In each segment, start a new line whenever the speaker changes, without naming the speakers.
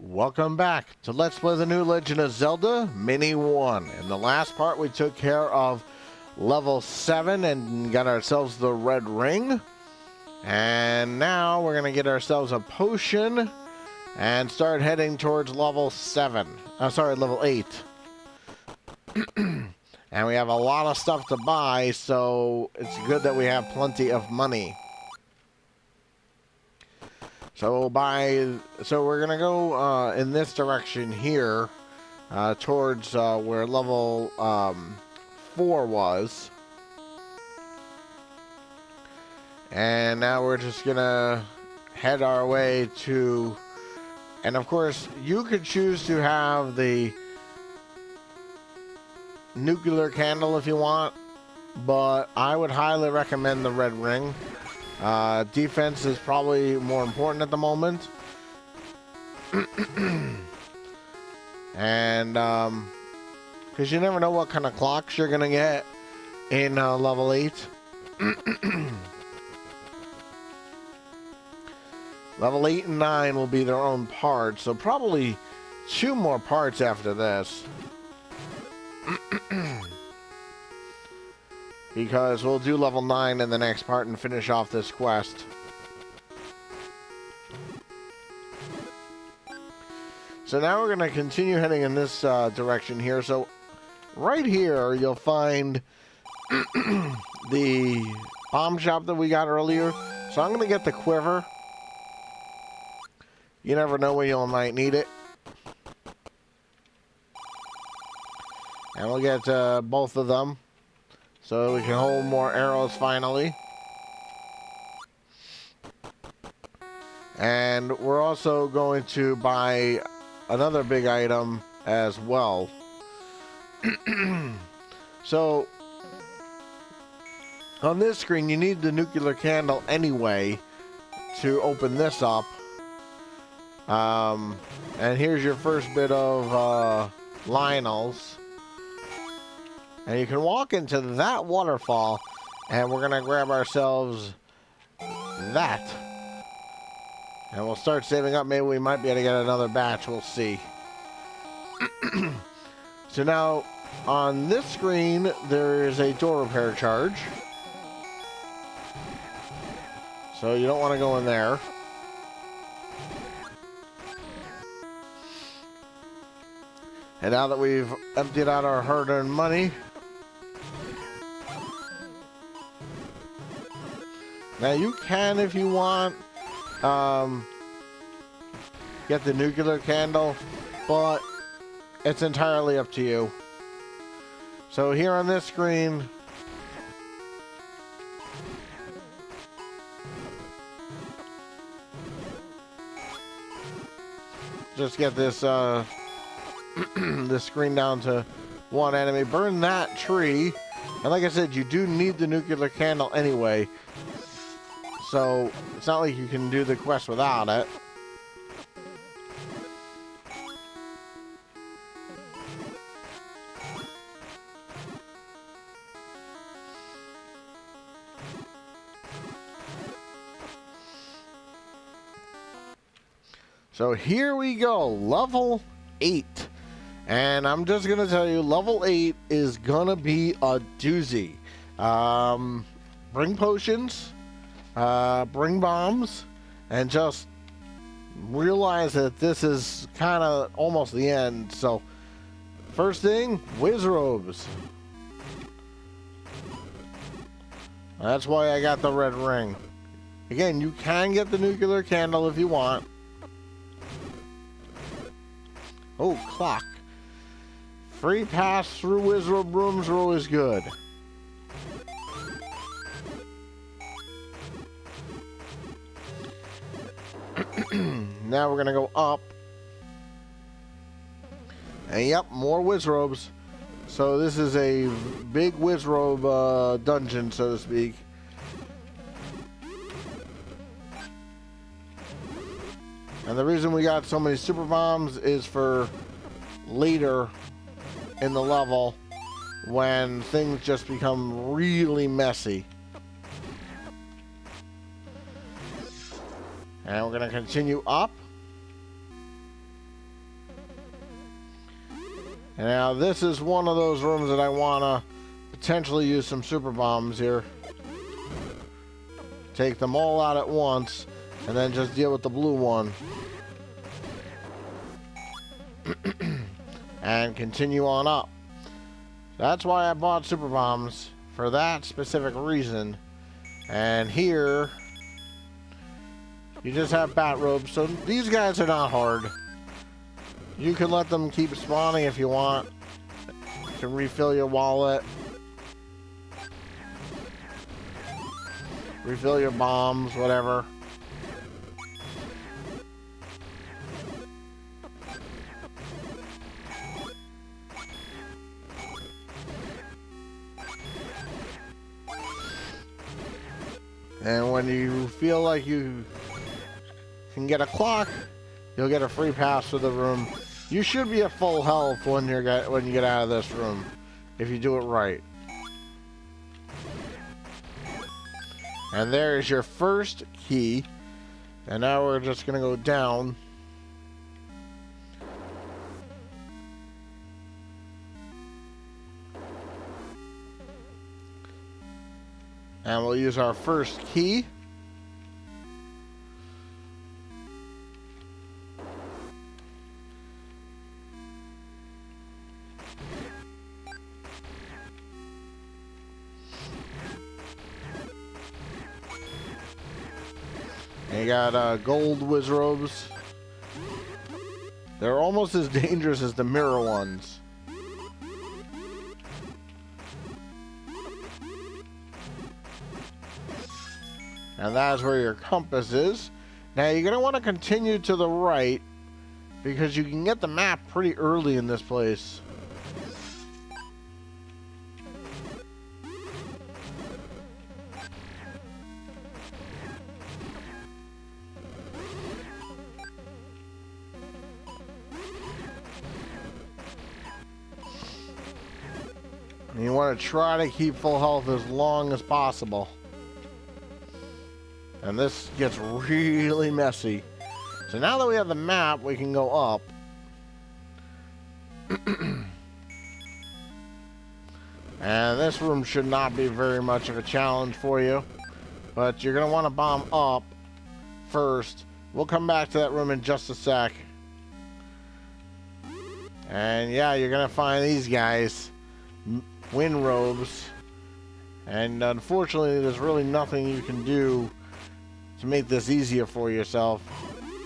Welcome back to Let's Play the New Legend of Zelda Mini 1. In the last part we took care of level 7 and got ourselves the red ring. And now we're going to get ourselves a potion and start heading towards level 7. Level 8. And we have a lot of stuff to buy, so it's good that we have plenty of money. So we're gonna go in this direction here, towards where level 4 was, and now we're just gonna head our way to. And of course, you could choose to have the nuclear candle if you want, but I would highly recommend the red ring. Defense is probably more important at the moment. And, because you never know what kind of clocks you're going to get in level 8. Level 8 and 9 will be their own parts, so probably 2 more parts after this. Because we'll do level 9 in the next part and finish off this quest. So now we're going to continue heading in this direction here. So right here you'll find the bomb shop that we got earlier. So I'm going to get the quiver. You never know when you might need it. And we'll get both of them, so we can hold more arrows finally. And we're also going to buy another big item as well. So on this screen you need the nuclear candle anyway to open this up. And here's your first bit of Lionel's. And you can walk into that waterfall, and we're going to grab ourselves that. And we'll start saving up. Maybe we might be able to get another batch. We'll see. So now, on this screen, there is a door repair charge. So you don't want to go in there. And now that we've emptied out our hard-earned money, now you can, if you want, get the nuclear candle, but it's entirely up to you. So here on this screen, just get this this screen down to one enemy. Burn that tree. And like I said, you do need the nuclear candle anyway. So it's not like you can do the quest without it. So here we go, level 8. And I'm just going to tell you, level 8 is going to be a doozy. Bring potions, bring bombs, and just realize that this is kind of almost the end. So, first thing, whiz robes. That's why I got the red ring. Again, you can get the nuclear candle if you want. Oh, clock. Free pass through wizard rooms are always good. Now we're gonna go up. And yep, more whiz robes. So this is a big whiz robe dungeon, so to speak. And the reason we got so many super bombs is for later in the level when things just become really messy. And we're going to continue up. And now this is one of those rooms that I want to potentially use some super bombs here. Take them all out at once, and then just deal with the blue one. And continue on up. That's why I bought super bombs, for that specific reason. And here, you just have bat robes, so these guys are not hard. You can let them keep spawning if you want. You can refill your wallet. Refill your bombs, whatever. And when you feel like you can get a clock, you'll get a free pass to the room. You should be at full health when you get out of this room, if you do it right. And there is your first key. And now we're just gonna go down. And we'll use our first key. And you got gold whiz robes. They're almost as dangerous as the mirror ones. And that's where your compass is. Now you're going to want to continue to the right, because you can get the map pretty early in this place. And you want to try to keep full health as long as possible. And this gets really messy. So now that we have the map, we can go up. And this room should not be very much of a challenge for you. But you're going to want to bomb up first. We'll come back to that room in just a sec. And yeah, you're going to find these guys. Wind robes. And unfortunately, there's really nothing you can do to make this easier for yourself.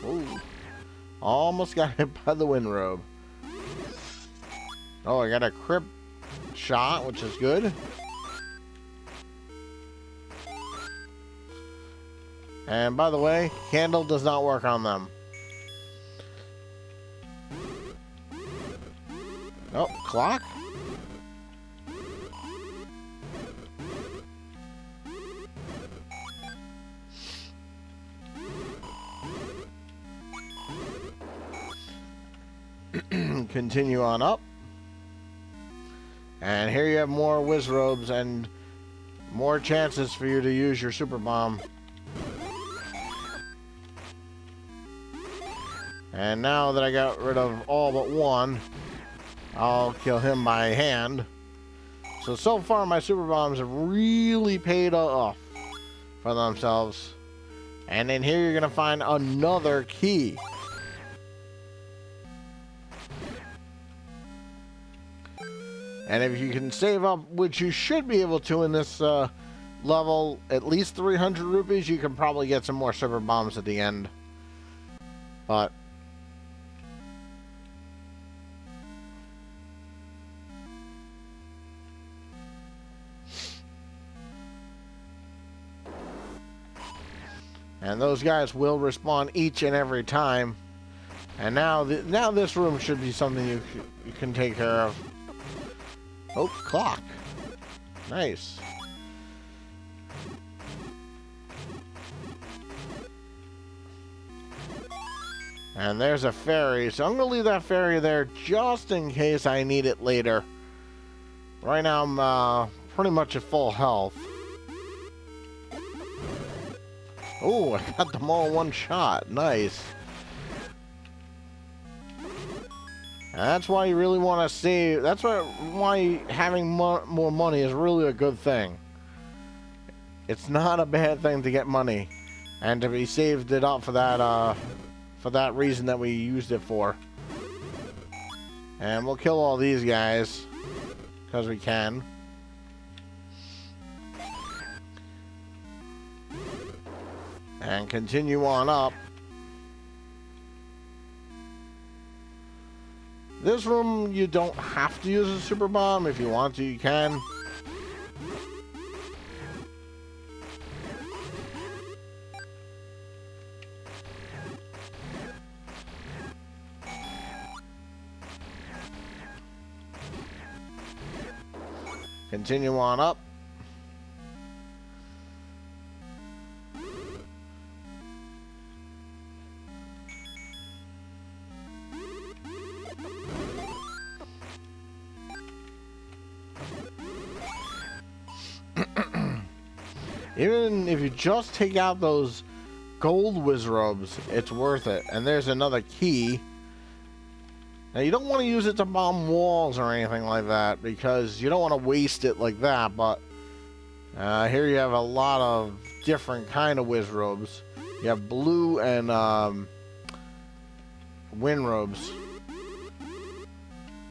Ooh. Almost got hit by the wind robe. Oh, I got a crit shot, which is good. And by the way, candle does not work on them. Oh, clock? Continue on up. And here you have more whiz robes and more chances for you to use your super bomb. And now that I got rid of all but one, I'll kill him by hand. So far my super bombs have really paid off for themselves. And in here you're going to find another key. And if you can save up, which you should be able to in this level, at least 300 rupees, you can probably get some more super bombs at the end. But and those guys will respawn each and every time. And now this room should be something you can take care of. Oh, clock. Nice. And there's a ferry. So I'm going to leave that ferry there just in case I need it later. Right now I'm pretty much at full health. Oh, I got them all in one shot. Nice. That's why you really want to save. That's why having more money is really a good thing. It's not a bad thing to get money, and to be saved it up for that reason that we used it for. And we'll kill all these guys because we can. And continue on up. This room, you don't have to use a super bomb. If you want to, you can. Continue on up. Even if you just take out those gold Wizrobes, it's worth it. And there's another key. Now, you don't want to use it to bomb walls or anything like that, because you don't want to waste it like that, but here you have a lot of different kind of Wizrobes. You have blue and Winrobes.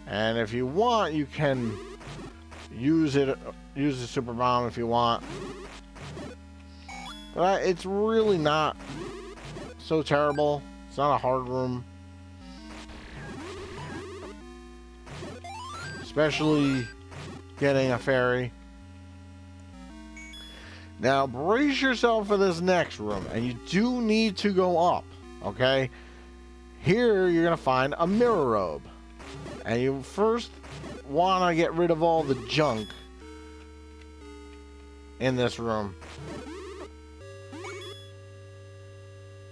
And if you want, you can use the super bomb if you want. But it's really not so terrible. It's not a hard room. Especially getting a fairy. Now, brace yourself for this next room. And you do need to go up. Okay? Here, you're going to find a mirror robe. And you first want to get rid of all the junk in this room.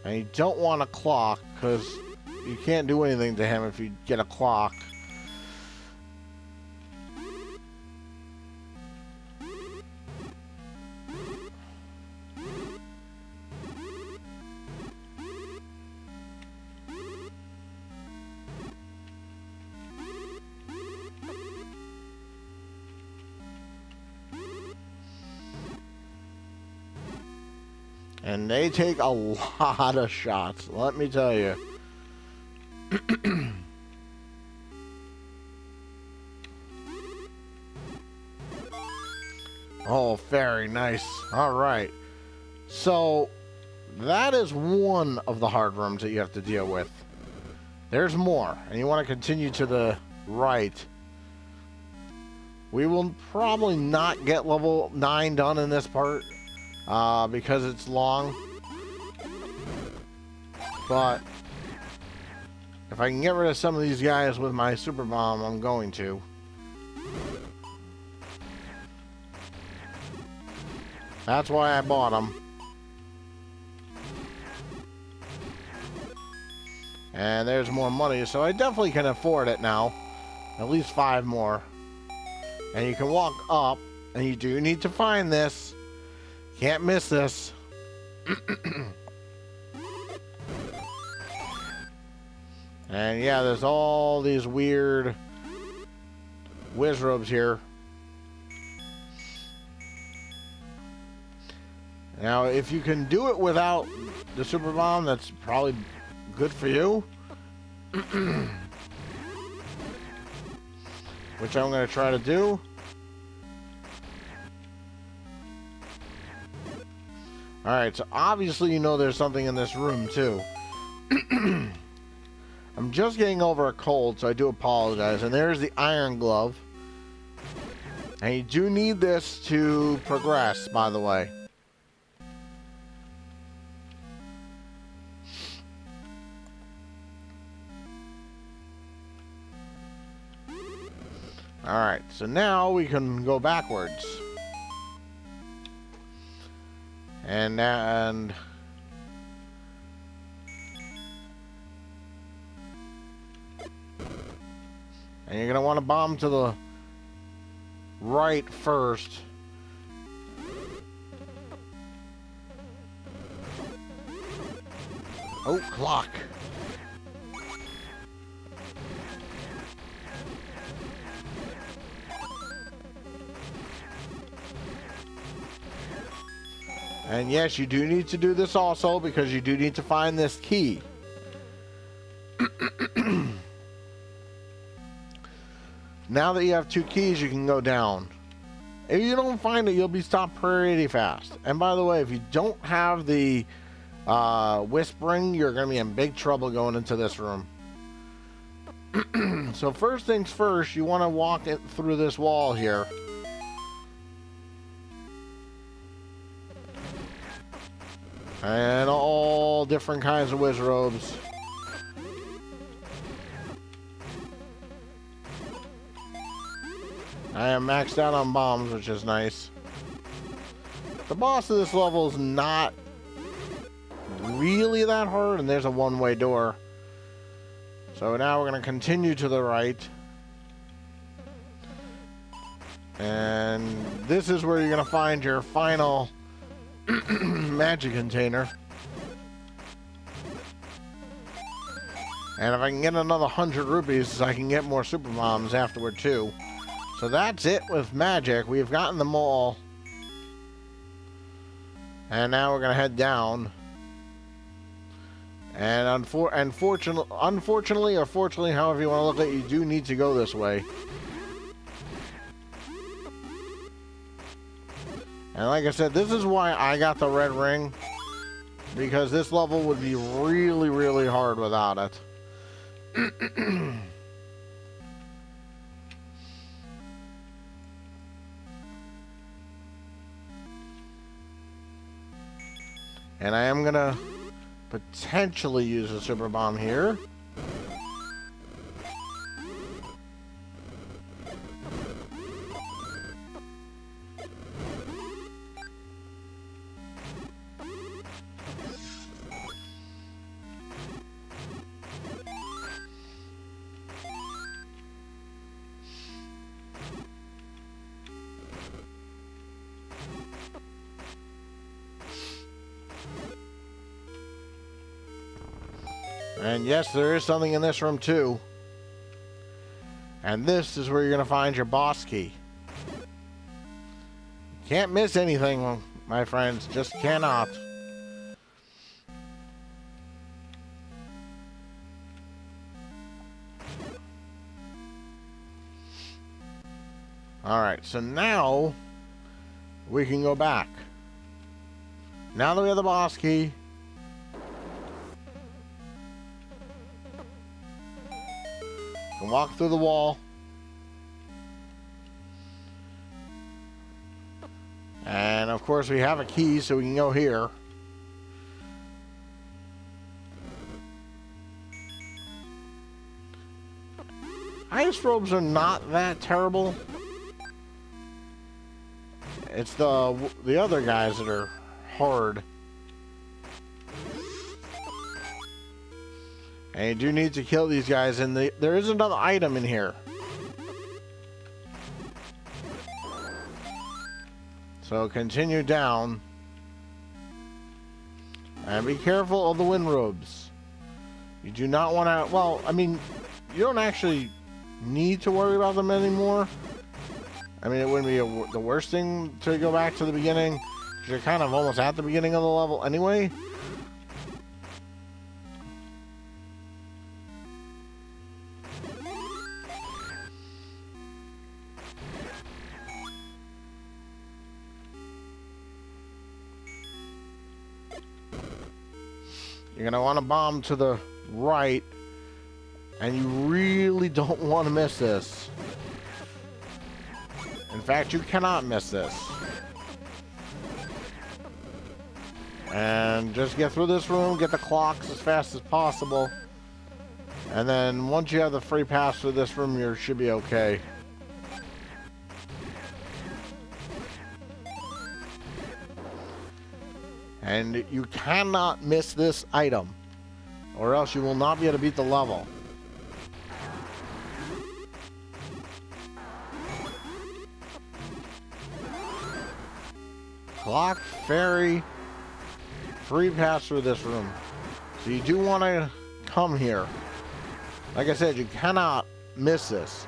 And you don't want a clock, because you can't do anything to him if you get a clock. And they take a lot of shots, let me tell you. Oh, very nice. All right. So, that is one of the hard rooms that you have to deal with. There's more, and you want to continue to the right. We will probably not get level 9 done in this part. Because it's long. But if I can get rid of some of these guys with my super bomb, I'm going to. That's why I bought them. And there's more money, so I definitely can afford it now. At least 5 more. And you can walk up, and you do need to find this. Can't miss this. And yeah, there's all these weird Wizrobes here. Now, if you can do it without the super bomb, that's probably good for you. Which I'm going to try to do. Alright, so obviously you know there's something in this room, too. I'm just getting over a cold, so I do apologize. And there's the iron glove. And you do need this to progress, by the way. Alright, so now we can go backwards. And you're going to want to bomb to the right first. Oh, clock. And yes, you do need to do this also because you do need to find this key. Now that you have 2 keys, you can go down. If you don't find it, you'll be stopped pretty fast. And by the way, if you don't have the whispering, you're going to be in big trouble going into this room. So first things first, you want to walk it through this wall here. And all different kinds of whiz robes. I am maxed out on bombs, which is nice. The boss of this level is not really that hard, and there's a one-way door. So now we're going to continue to the right. And this is where you're going to find your final magic container. And if I can get another 100 rupees, I can get more super bombs afterward too. So that's it with magic. We've gotten them all. And now we're going to head down. And unfortunately or fortunately, however you want to look at it, you do need to go this way. And like I said, this is why I got the red ring. Because this level would be really, really hard without it. And I am going to potentially use a super bomb here. And yes, there is something in this room too. And this is where you're going to find your boss key. Can't miss anything, my friends. Just cannot. Alright, so now we can go back. Now that we have the boss key, can walk through the wall. And of course we have a key, so we can go here. Ice robes are not that terrible. It's the other guys that are hard. And you do need to kill these guys, and there is another item in here. So continue down. And be careful of the wind robes. You do not want to... Well, I mean, you don't actually need to worry about them anymore. I mean, it wouldn't be the worst thing to go back to the beginning. You're kind of almost at the beginning of the level anyway. You're going to want to bomb to the right, and you really don't want to miss this. In fact, you cannot miss this. And just get through this room, get the clocks as fast as possible. And then once you have the free pass through this room, you should be okay. And you cannot miss this item, or else you will not be able to beat the level. Clock, fairy, free pass through this room. So you do want to come here. Like I said, you cannot miss this.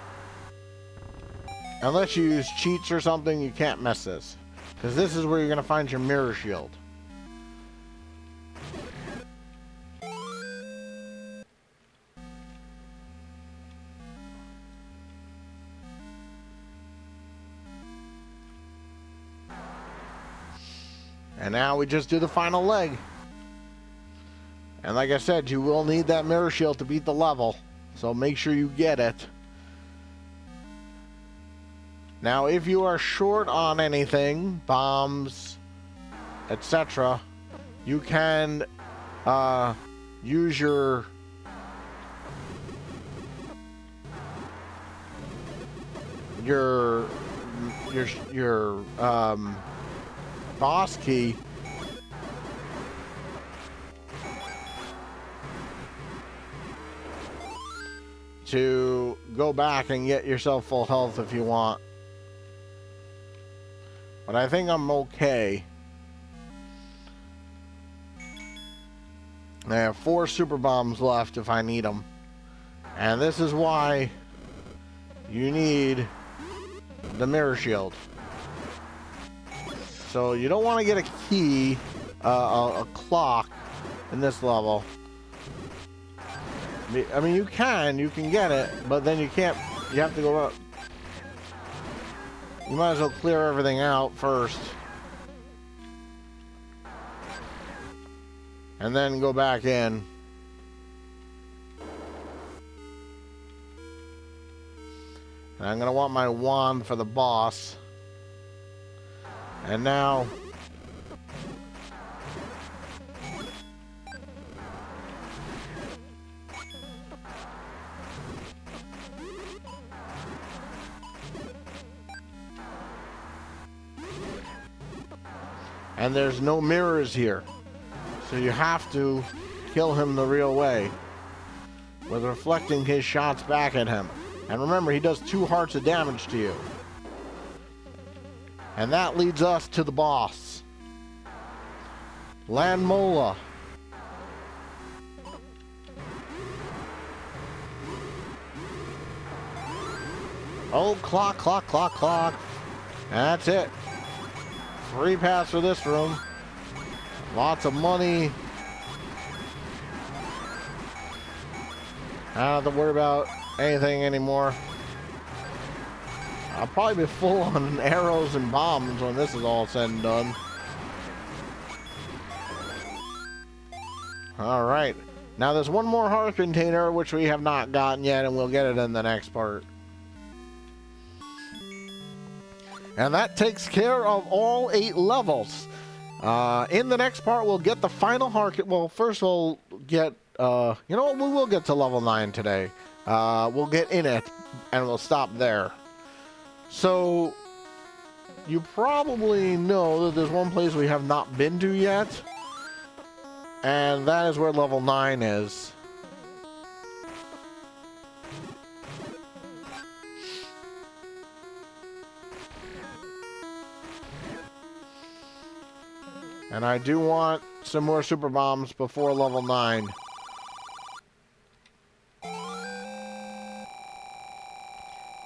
Unless you use cheats or something, you can't miss this. Because this is where you're going to find your mirror shield. And now we just do the final leg. And like I said, you will need that mirror shield to beat the level. So make sure you get it. Now, if you are short on anything, bombs, etc., you can use your boss key to go back and get yourself full health if you want. But I think I'm okay. I have 4 super bombs left if I need them. And this is why you need the mirror shield. So you don't want to get a key, a clock in this level. I mean, you can get it, but then you can't, you have to go up. You might as well clear everything out first. And then go back in. And I'm going to want my wand for the boss. And now... And there's no mirrors here. So you have to kill him the real way. With reflecting his shots back at him. And remember, he does 2 hearts of damage to you. And that leads us to the boss. Landmola. Oh, clock, clock, clock, clock. That's it. Free pass for this room. Lots of money. I don't have to worry about anything anymore. I'll probably be full on arrows and bombs when this is all said and done. Alright. Now there's one more heart container which we have not gotten yet, and we'll get it in the next part. And that takes care of all 8 levels. In the next part, we'll get the final heart. Well, first we'll get, you know what, we will get to level 9 today. We'll get in it, and we'll stop there. So, you probably know that there's one place we have not been to yet. And that is where level 9 is. And I do want some more super bombs before level 9.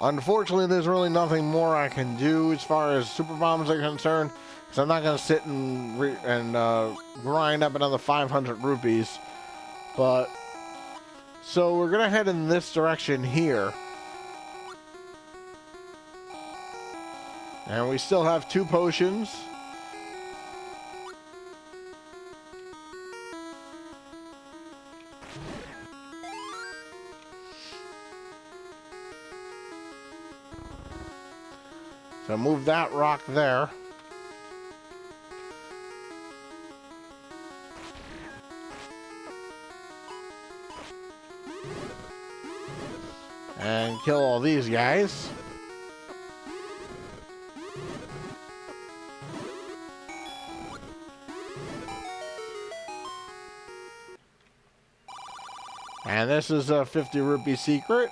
Unfortunately, there's really nothing more I can do as far as super bombs are concerned, because I'm not going to sit and grind up another 500 rupees. But, so we're going to head in this direction here. And we still have 2 potions. So move that rock there. And kill all these guys. And this is a 50 rupee secret.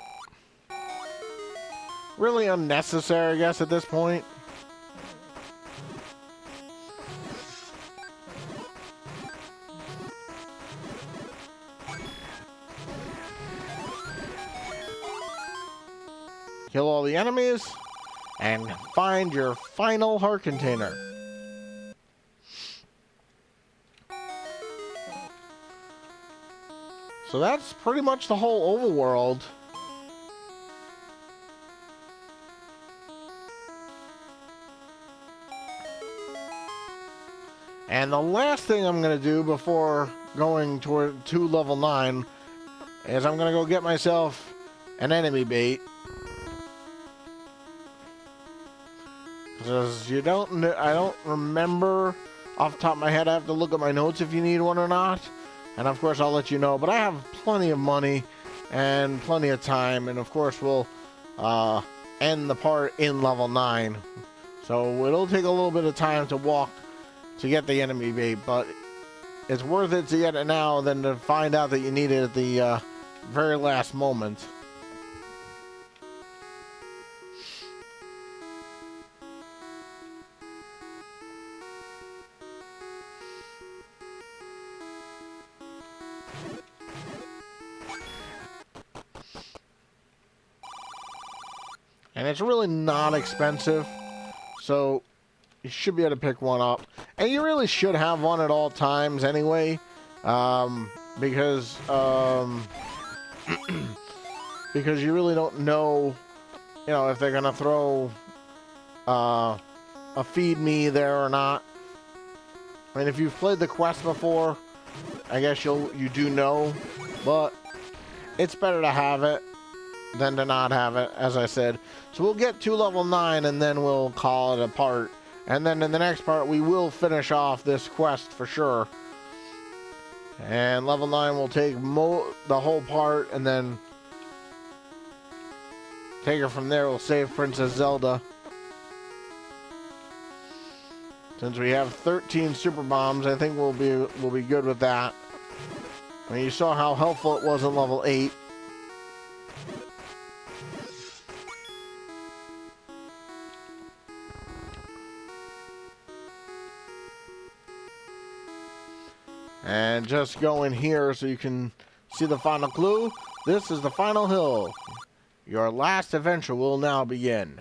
Really unnecessary, I guess, at this point. Kill all the enemies and find your final heart container. So that's pretty much the whole overworld. And the last thing I'm going to do before going to level 9 is I'm going to go get myself an enemy bait. Because I don't remember off the top of my head. I have to look at my notes if you need one or not. And of course I'll let you know. But I have plenty of money and plenty of time. And of course we'll end the part in level 9. So it'll take a little bit of time to walk to get the enemy bait. But it's worth it to get it now than to find out that you need it at the very last moment. And it's really not expensive, so you should be able to pick one up. And you really should have one at all times anyway, because because you really don't know, if they're gonna throw a feed me there or not. I mean, if you've played the quest before, I guess you do know, but it's better to have it than to not have it, as I said. So we'll get to level 9 and then we'll call it a part. And then in the next part we will finish off this quest for sure. And level 9 will take the whole part, and then take her from there. We'll save Princess Zelda. Since we have 13 super bombs, I think we'll be good with that. I mean, you saw how helpful it was in level 8. And just go in here so you can see the final clue. This is the final hill. Your last adventure will now begin.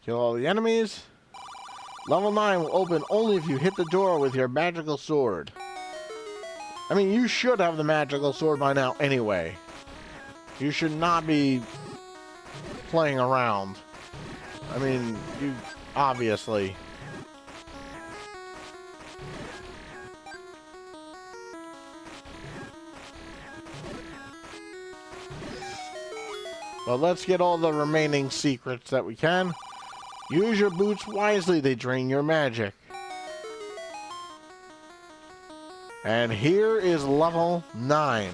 Kill all the enemies. Level 9 will open only if you hit the door with your magical sword. I mean, you should have the magical sword by now anyway. You should not be playing around. I mean, you obviously. But let's get all the remaining secrets that we can. Use your boots wisely, they drain your magic. And here is level 9.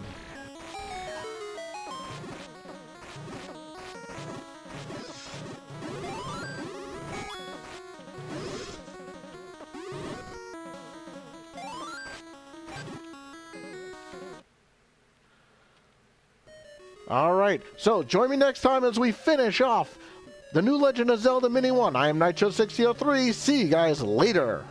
Alright, so join me next time as we finish off the new Legend of Zelda Mini 1. I am Nitro6003. See you guys later.